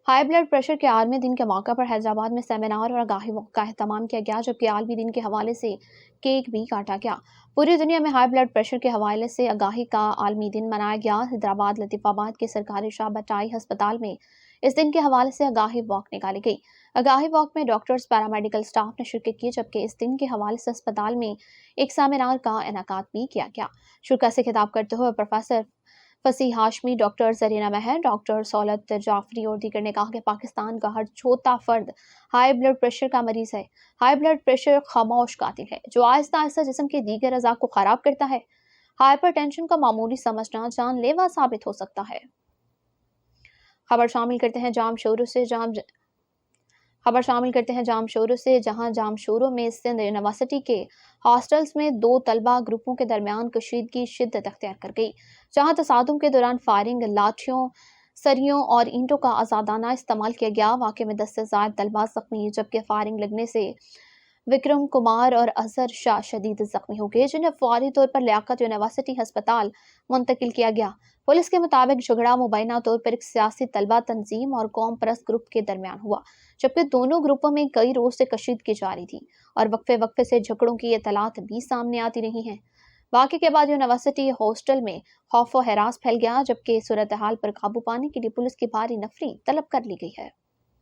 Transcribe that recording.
High blood pressure کے عالمی دن کے موقع پر حیدرآباد میں سیمینار اور آگاہی واک کا اہتمام کیا گیا، جبکہ عالمی دن کے حوالے سے کیک بھی کاٹا گیا۔ پوری دنیا میں ہائی بلڈ پریشر کے حوالے سے آگاہی کا عالمی دن منایا گیا۔ حیدرآباد لطیف آباد کے سرکاری شاہ بٹائی ہسپتال میں اس دن کے حوالے سے آگاہی واک نکالی گئی۔ آگاہی واک میں ڈاکٹرز، پیرامیڈیکل سٹاف نے شرکت کی، جبکہ اس دن کے حوالے سے اسپتال میں ایک سیمینار کا انعقاد بھی کیا گیا۔ شرکا سے خطاب کرتے ہوئے پروفیسر فصیح ہاشمی، ڈاکٹر زرینہ مہر، ڈاکٹر سولت جعفری اور دیگر نے کہا کہ پاکستان کا ہر چوتھا فرد ہائی بلڈ پریشر کا مریض ہے۔ ہائی بلڈ پریشر خاموش قاتل ہے جو آہستہ آہستہ جسم کے دیگر اعضاء کو خراب کرتا ہے۔ ہائپر ٹینشن کا معمولی سمجھنا جان لیوا ثابت ہو سکتا ہے۔ خبر شامل کرتے ہیں جام شورو سے جہاں جام شورو میں سندھ یونیورسٹی کے ہاسٹلز میں دو طلبہ گروپوں کے درمیان کشیدگی شدت اختیار کر گئی، جہاں تصادم کے دوران فائرنگ، لاٹھیوں، سریوں اور اینٹوں کا آزادانہ استعمال کیا گیا۔ واقعے میں 10 سے زائد طلبہ زخمی، جبکہ فائرنگ لگنے سے وکرم کمار اور اظہر شاہ شدید زخمی ہو گئے، جنہیں فوری طور پر لیاقت یونیورسٹی ہسپتال منتقل کیا گیا۔ پولیس کے مطابق جھگڑا مبینہ طور پر ایک سیاسی طلبہ تنظیم اور قوم پرست گروپ کے درمیان ہوا، جبکہ دونوں گروپوں میں کئی روز سے کشیدگی جاری تھی اور وقفے سے جھگڑوں کی اطلاعات بھی سامنے آتی رہی ہیں۔ واقعے کے بعد یونیورسٹی ہاسٹل میں خوف و ہراس پھیل گیا، جبکہ صورتحال پر قابو پانے کے لیے پولیس کی بھاری نفری طلب کر لی گئی ہے۔